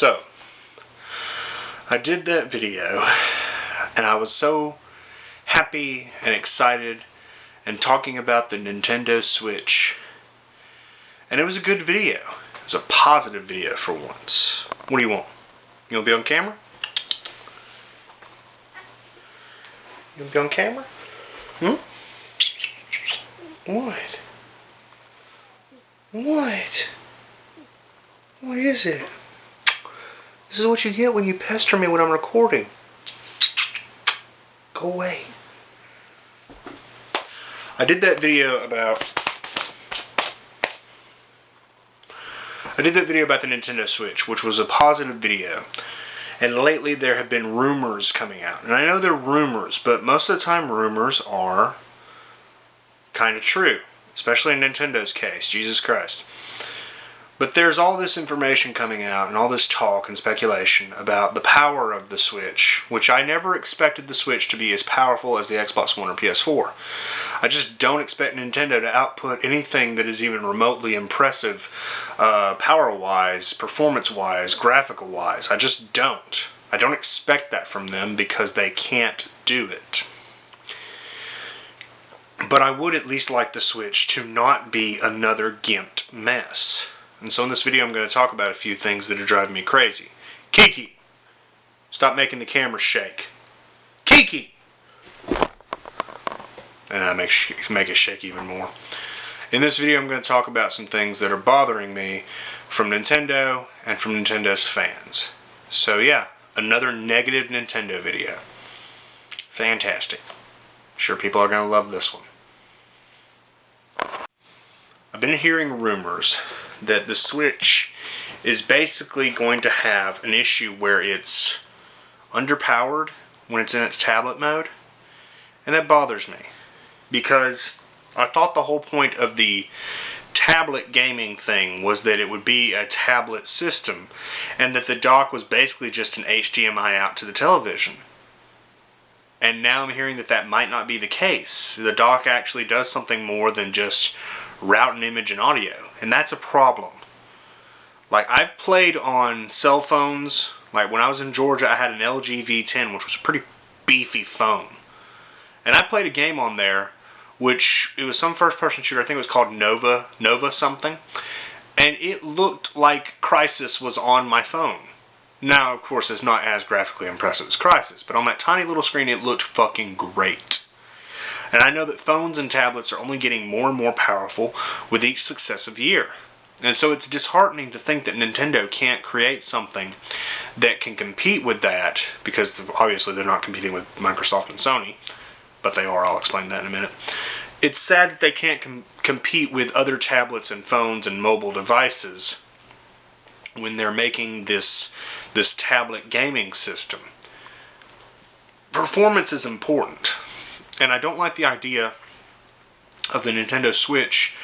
So, I did that video, and I was so happy and excited and talking about the Nintendo Switch. And it was a good video. It was a positive video for once. What do you want? You want to be on camera? You want to be on camera? What? What? What is it? This is what you get when you pester me when I'm recording. Go away. I did that video about the Nintendo Switch, which was a positive video. And lately there have been rumors coming out. And I know they're rumors, but most of the time rumors are kind of true. Especially in Nintendo's case. Jesus Christ. But there's all this information coming out and all this talk and speculation about the power of the Switch, which I never expected the Switch to be as powerful as the Xbox One or PS4. I just don't expect Nintendo to output anything that is even remotely impressive power-wise, performance-wise, graphical-wise. I just don't. I don't expect that from them because they can't do it. But I would at least like the Switch to not be another gimped mess. And so in this video I'm going to talk about a few things that are driving me crazy. Kiki! Stop making the camera shake. Kiki! And I make it shake even more. In this video I'm going to talk about some things that are bothering me from Nintendo and from Nintendo's fans. So yeah, another negative Nintendo video. Fantastic. I'm sure people are going to love this one. I've been hearing rumors that the Switch is basically going to have an issue where it's underpowered when it's in its tablet mode, and that bothers me because I thought the whole point of the tablet gaming thing was that it would be a tablet system and that the dock was basically just an HDMI out to the television. And now I'm hearing that that might not be the case. The dock actually does something more than just route an image and audio, and that's a problem. Like, I've played on cell phones. Like, when I was in Georgia, I had an LG V10, which was a pretty beefy phone. And I played a game on there, which, it was some first-person shooter. I think it was called Nova something. And it looked like Crysis was on my phone. Now, of course, it's not as graphically impressive as Crysis, but on that tiny little screen, it looked fucking great. And I know that phones and tablets are only getting more and more powerful with each successive year. And so it's disheartening to think that Nintendo can't create something that can compete with that, because obviously they're not competing with Microsoft and Sony, but they are. I'll explain that in a minute. It's sad that they can't compete with other tablets and phones and mobile devices when they're making this tablet gaming system. Performance is important. And I don't like the idea of the Nintendo Switch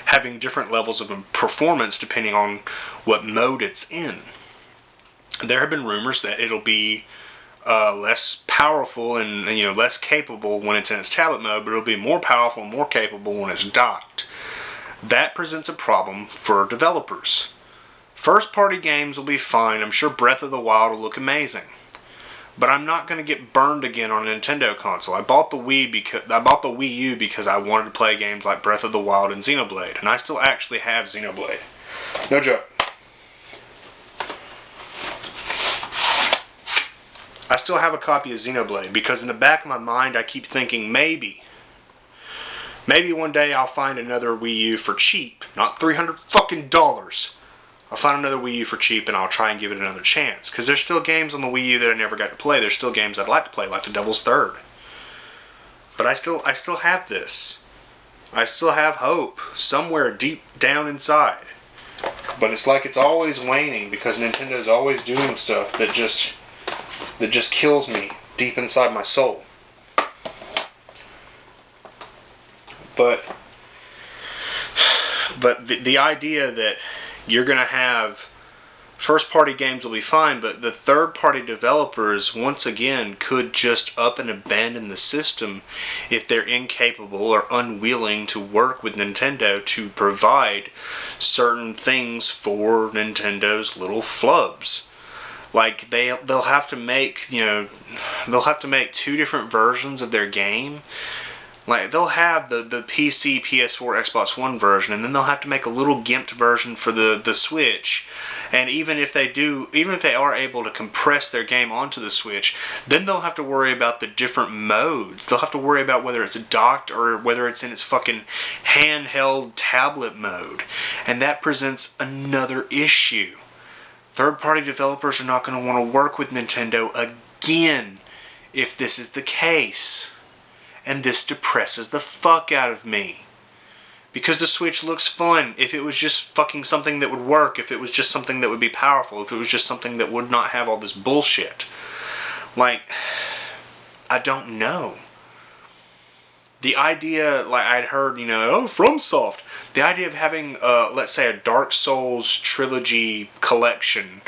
having different levels of performance depending on what mode it's in. There have been rumors that it'll be less powerful and less capable when it's in its tablet mode, but it'll be more powerful and more capable when it's docked. That presents a problem for developers. First-party games will be fine. I'm sure Breath of the Wild will look amazing. But I'm not going to get burned again on a Nintendo console. I bought the Wii-U because I wanted to play games like Breath of the Wild and Xenoblade. And I still actually have Xenoblade. No joke. I still have a copy of Xenoblade because in the back of my mind I keep thinking maybe one day I'll find another Wii U for cheap. Not $300 fucking. I'll find another Wii U for cheap and I'll try and give it another chance. Because there's still games on the Wii U that I never got to play. There's still games I'd like to play, like The Devil's Third. But I still have this. I still have hope somewhere deep down inside. But it's like it's always waning because Nintendo's always doing stuff that just kills me deep inside my soul. But the idea that you're going to have first-party games will be fine, but the third-party developers, once again, could just up and abandon the system if they're incapable or unwilling to work with Nintendo to provide certain things for Nintendo's little flubs. Like they'll have to make, they'll have to make 2 different versions of their game. Like they'll have the PC, PS4, Xbox One version, and then they'll have to make a little gimped version for the Switch. And even if they are able to compress their game onto the Switch, then they'll have to worry about the different modes. They'll have to worry about whether it's docked or whether it's in its fucking handheld tablet mode. And that presents another issue. Third-party developers are not going to want to work with Nintendo again if this is the case. And this depresses the fuck out of me. Because the Switch looks fun. If it was just fucking something that would work, if it was just something that would be powerful, if it was just something that would not have all this bullshit. Like, I don't know. The idea, like I'd heard, FromSoft. The idea of having, let's say, a Dark Souls trilogy collection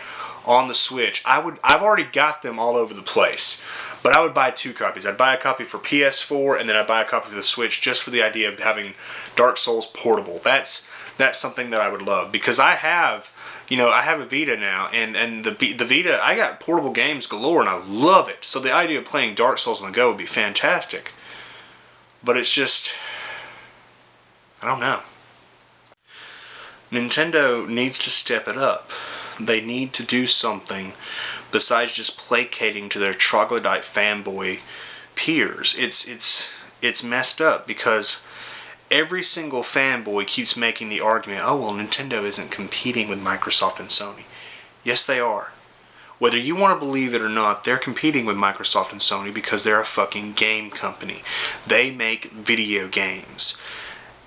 on the Switch. I've already got them all over the place. But I would buy 2 copies. I'd buy a copy for PS4, and then I'd buy a copy for the Switch just for the idea of having Dark Souls portable. That's something that I would love. Because I have a Vita now, and the Vita, I got portable games galore, and I love it. So the idea of playing Dark Souls on the go would be fantastic. But it's just, I don't know. Nintendo needs to step it up. They need to do something besides just placating to their troglodyte fanboy peers. It's messed up because every single fanboy keeps making the argument, oh, well, Nintendo isn't competing with Microsoft and Sony. Yes, they are. Whether you want to believe it or not, they're competing with Microsoft and Sony because they're a fucking game company. They make video games.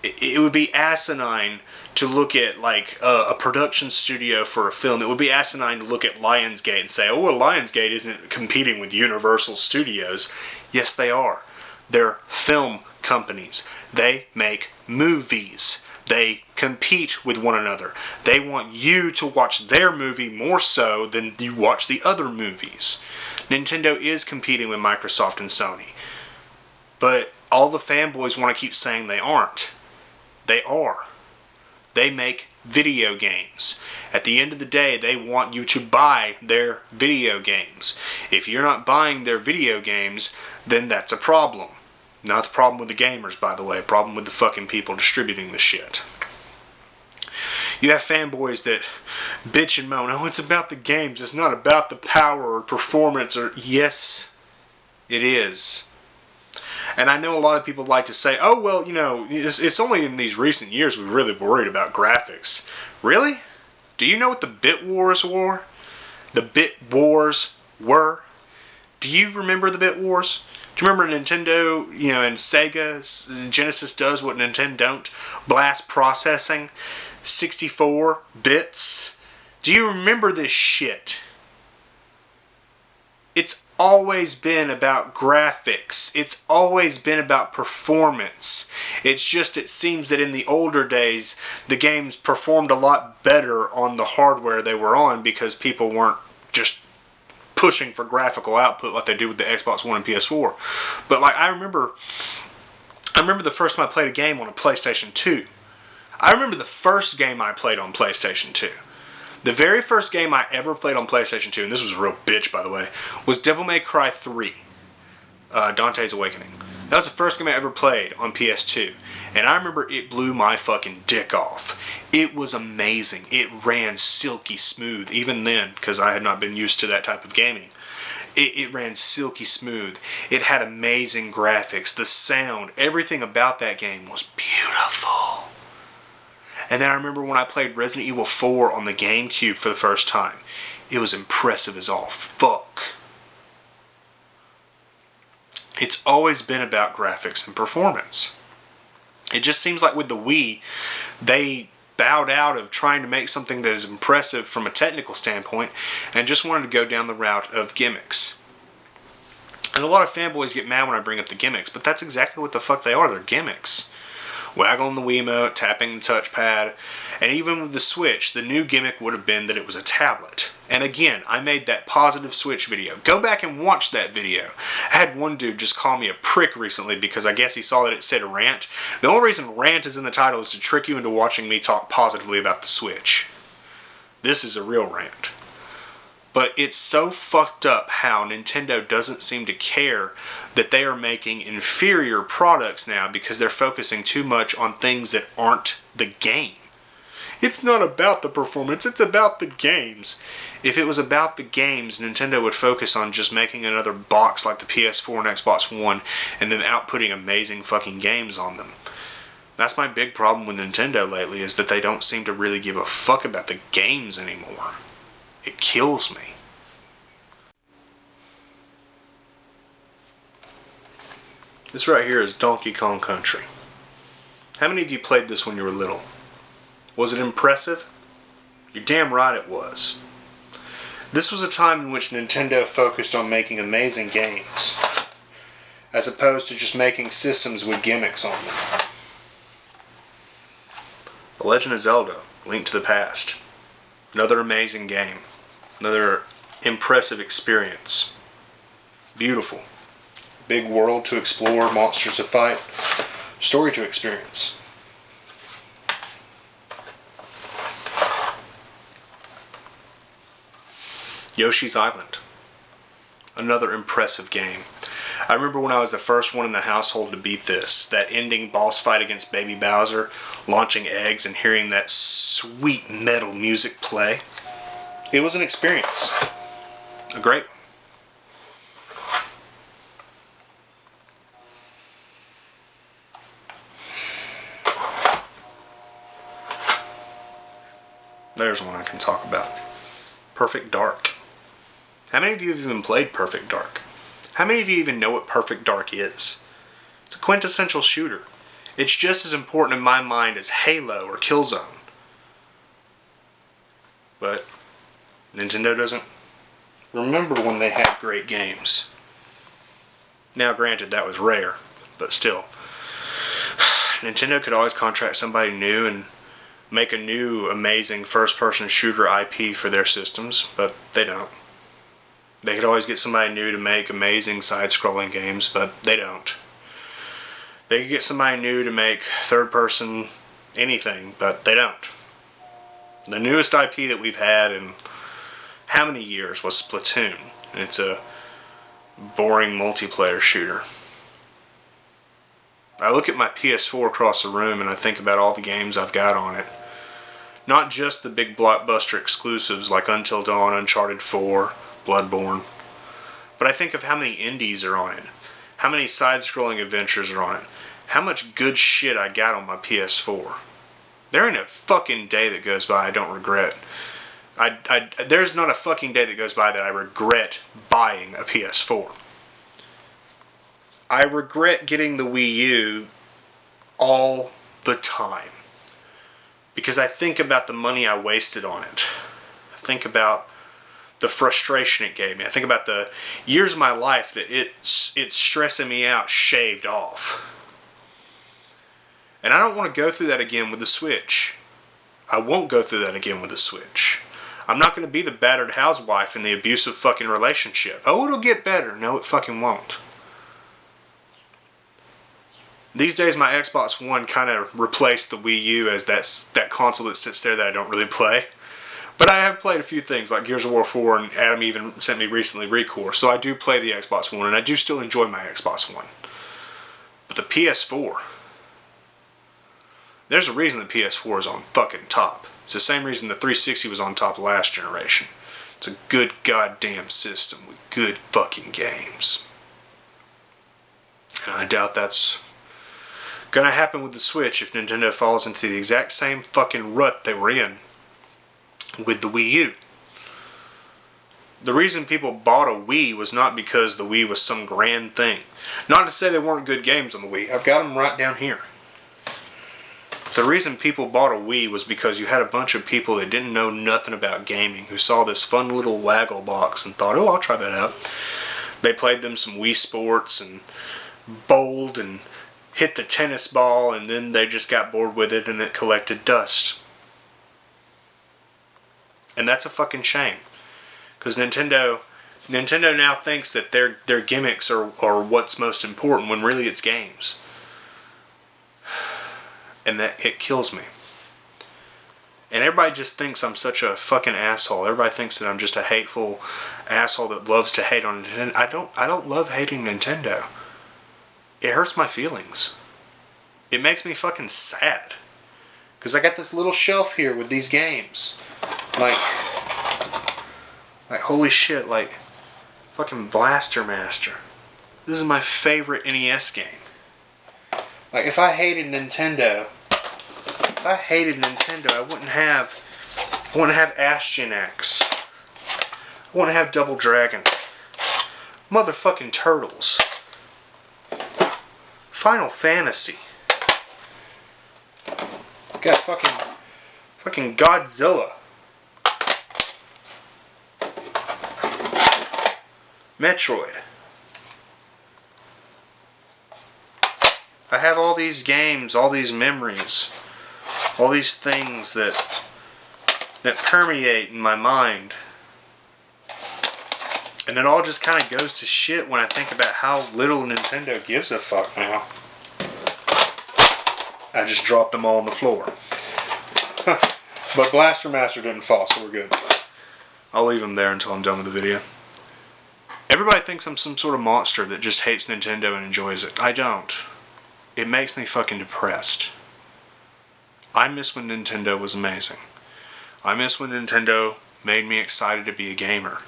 It would be asinine to look at like a production studio for a film. It would be asinine to look at Lionsgate and say, oh, well, Lionsgate isn't competing with Universal Studios. Yes, they are. They're film companies. They make movies. They compete with one another. They want you to watch their movie more so than you watch the other movies. Nintendo is competing with Microsoft and Sony. But all the fanboys want to keep saying they aren't. They are. They make video games. At the end of the day, they want you to buy their video games. If you're not buying their video games, then that's a problem. Not the problem with the gamers, by the way. Problem with the fucking people distributing the shit. You have fanboys that bitch and moan, oh, it's about the games. It's not about the power or performance or... Yes, it is. And I know a lot of people like to say, oh, well, it's only in these recent years we've really worried about graphics. Really? Do you know what the Bit Wars were? The Bit Wars were? Do you remember the Bit Wars? Do you remember Nintendo, and Sega, Genesis does what Nintendo don't? Blast processing, 64 bits. Do you remember this shit? It's always been about graphics. It's always been about performance. It's just, it seems that in the older days, the games performed a lot better on the hardware they were on because people weren't just pushing for graphical output like they do with the Xbox One and PS4. But like I remember the first time I played a game on a PlayStation 2. I remember the first game I played on PlayStation 2. The very first game I ever played on PlayStation 2, and this was a real bitch, by the way, was Devil May Cry 3, Dante's Awakening. That was the first game I ever played on PS2, and I remember it blew my fucking dick off. It was amazing. It ran silky smooth, even then, because I had not been used to that type of gaming. It ran silky smooth. It had amazing graphics. The sound, everything about that game was beautiful. And then I remember when I played Resident Evil 4 on the GameCube for the first time. It was impressive as all fuck. It's always been about graphics and performance. It just seems like with the Wii, they bowed out of trying to make something that is impressive from a technical standpoint and just wanted to go down the route of gimmicks. And a lot of fanboys get mad when I bring up the gimmicks, but that's exactly what the fuck they are. They're gimmicks. Waggling the Wiimote, tapping the touchpad, and even with the Switch, the new gimmick would have been that it was a tablet. And again, I made that positive Switch video. Go back and watch that video. I had one dude just call me a prick recently because I guess he saw that it said rant. The only reason rant is in the title is to trick you into watching me talk positively about the Switch. This is a real rant. But it's so fucked up how Nintendo doesn't seem to care that they are making inferior products now because they're focusing too much on things that aren't the game. It's not about the performance, it's about the games. If it was about the games, Nintendo would focus on just making another box like the PS4 and Xbox One and then outputting amazing fucking games on them. That's my big problem with Nintendo lately, is that they don't seem to really give a fuck about the games anymore. It kills me. This right here is Donkey Kong Country. How many of you played this when you were little? Was it impressive? You're damn right it was. This was a time in which Nintendo focused on making amazing games, as opposed to just making systems with gimmicks on them. The Legend of Zelda, Link to the Past. Another amazing game. Another impressive experience. Beautiful. Big world to explore, monsters to fight, story to experience. Yoshi's Island. Another impressive game. I remember when I was the first one in the household to beat this, that ending boss fight against Baby Bowser, launching eggs and hearing that sweet metal music play. It was an experience. A great one. There's one I can talk about. Perfect Dark. How many of you have even played Perfect Dark? How many of you even know what Perfect Dark is? It's a quintessential shooter. It's just as important in my mind as Halo or Killzone. But Nintendo doesn't remember when they had great games. Now granted, that was rare, but still. Nintendo could always contract somebody new and make a new amazing first-person shooter IP for their systems, but they don't. They could always get somebody new to make amazing side-scrolling games, but they don't. They could get somebody new to make third-person anything, but they don't. The newest IP that we've had in how many years was Splatoon, and it's a boring multiplayer shooter. I look at my PS4 across the room and I think about all the games I've got on it. Not just the big blockbuster exclusives like Until Dawn, Uncharted 4, Bloodborne, but I think of how many indies are on it, how many side-scrolling adventures are on it, how much good shit I got on my PS4. There ain't a fucking day that goes by I don't regret. There's not a fucking day that goes by that I regret buying a PS4. I regret getting the Wii U all the time. Because I think about the money I wasted on it. I think about the frustration it gave me. I think about the years of my life that it's stressing me out shaved off. And I don't want to go through that again with the Switch. I won't go through that again with the Switch. I'm not going to be the battered housewife in the abusive fucking relationship. Oh, it'll get better. No, it fucking won't. These days, my Xbox One kind of replaced the Wii U as that console that sits there that I don't really play. But I have played a few things like Gears of War 4, and Adam even sent me recently Recore, so I do play the Xbox One, and I do still enjoy my Xbox One. But the PS4, there's a reason the PS4 is on fucking top. It's the same reason the 360 was on top last generation. It's a good goddamn system with good fucking games. And I doubt that's gonna happen with the Switch if Nintendo falls into the exact same fucking rut they were in with the Wii U. The reason people bought a Wii was not because the Wii was some grand thing. Not to say there weren't good games on the Wii. I've got them right down here. The reason people bought a Wii was because you had a bunch of people that didn't know nothing about gaming who saw this fun little waggle box and thought, oh, I'll try that out. They played them some Wii Sports and bowled and hit the tennis ball, and then they just got bored with it and it collected dust. And that's a fucking shame. Because Nintendo now thinks that their gimmicks are what's most important when really it's games. And that it kills me. And everybody just thinks I'm such a fucking asshole. Everybody thinks that I'm just a hateful asshole that loves to hate on Nintendo. I don't love hating Nintendo. It hurts my feelings. It makes me fucking sad. Because I got this little shelf here with these games. Like holy shit, like fucking Blaster Master. This is my favorite NES game. Like if I hated Nintendo, I wouldn't have Astion X. I wouldn't have Double Dragon. Motherfucking Turtles. Final Fantasy. Got fucking Godzilla. Metroid. I have all these games, all these memories, all these things that permeate in my mind. And it all just kind of goes to shit when I think about how little Nintendo gives a fuck now. I just dropped them all on the floor. But Blaster Master didn't fall, so we're good. I'll leave them there until I'm done with the video. Everybody thinks I'm some sort of monster that just hates Nintendo and enjoys it. I don't. It makes me fucking depressed. I miss when Nintendo was amazing. I miss when Nintendo made me excited to be a gamer.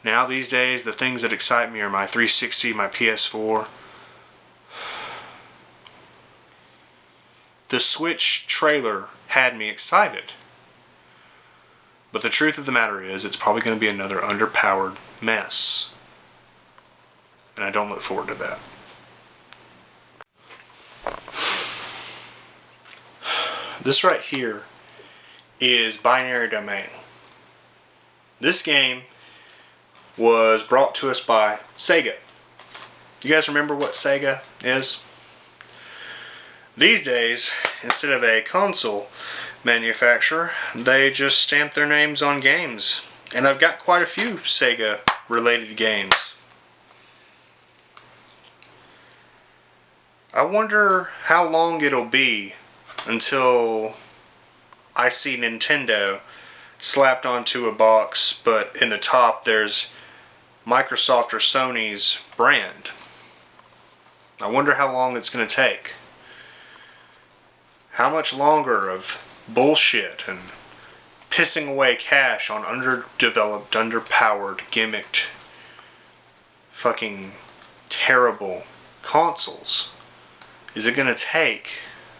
Now these days, the things that excite me are my 360, my PS4. The Switch trailer had me excited. But the truth of the matter is, it's probably going to be another underpowered mess. And I don't look forward to that. This right here is Binary Domain. This game was brought to us by Sega. You guys remember what Sega is? These days, instead of a console manufacturer, they just stamp their names on games. And I've got quite a few Sega related games. I wonder how long it'll be until I see Nintendo slapped onto a box, but in the top there's Microsoft or Sony's brand. I wonder how long it's going to take. How much longer of bullshit and pissing away cash on underdeveloped, underpowered, gimmicked, fucking terrible consoles is it going to take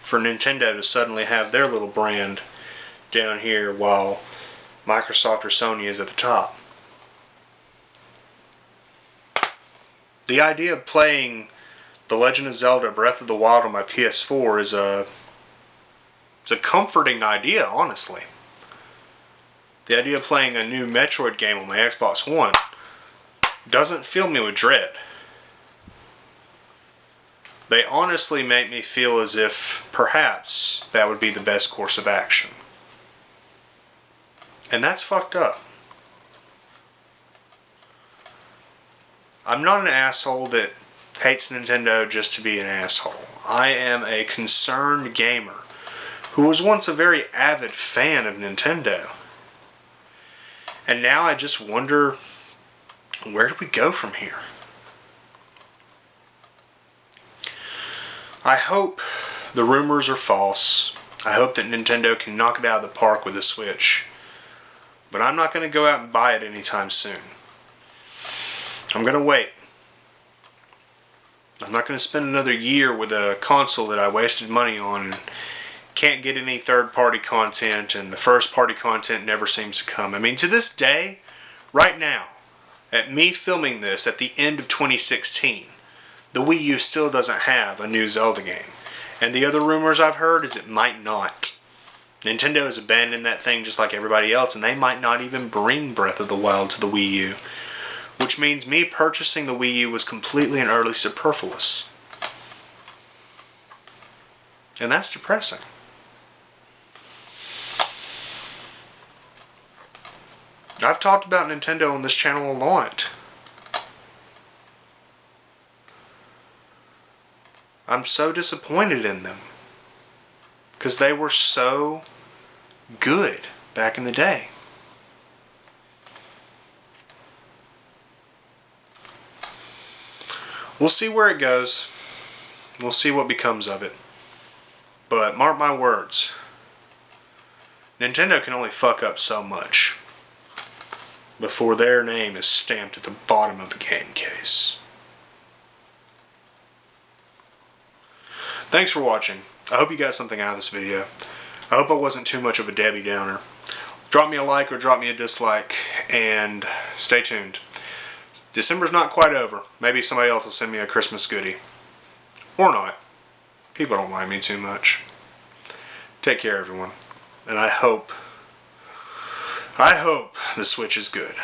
for Nintendo to suddenly have their little brand down here while Microsoft or Sony is at the top? The idea of playing The Legend of Zelda Breath of the Wild on my PS4 is it's a comforting idea, honestly. The idea of playing a new Metroid game on my Xbox One doesn't fill me with dread. They honestly make me feel as if perhaps that would be the best course of action. And that's fucked up. I'm not an asshole that hates Nintendo just to be an asshole. I am a concerned gamer who was once a very avid fan of Nintendo. And now I just wonder, where do we go from here? I hope the rumors are false. I hope that Nintendo can knock it out of the park with the Switch. But I'm not going to go out and buy it anytime soon. I'm going to wait. I'm not going to spend another year with a console that I wasted money on and can't get any third-party content, and the first-party content never seems to come. I mean, to this day, right now, at me filming this at the end of 2016, the Wii U still doesn't have a new Zelda game. And the other rumors I've heard is it might not. Nintendo has abandoned that thing just like everybody else, and they might not even bring Breath of the Wild to the Wii U. Which means me purchasing the Wii U was completely and utterly superfluous. And that's depressing. I've talked about Nintendo on this channel a lot. I'm so disappointed in them. Because they were so good back in the day. We'll see where it goes. We'll see what becomes of it. But mark my words, Nintendo can only fuck up so much before their name is stamped at the bottom of a game case. Thanks for watching. I hope you got something out of this video. I hope I wasn't too much of a Debbie Downer. Drop me a like or drop me a dislike, and stay tuned. December's not quite over. Maybe somebody else will send me a Christmas goodie. Or not. People don't like me too much. Take care, everyone. And I hope the Switch is good.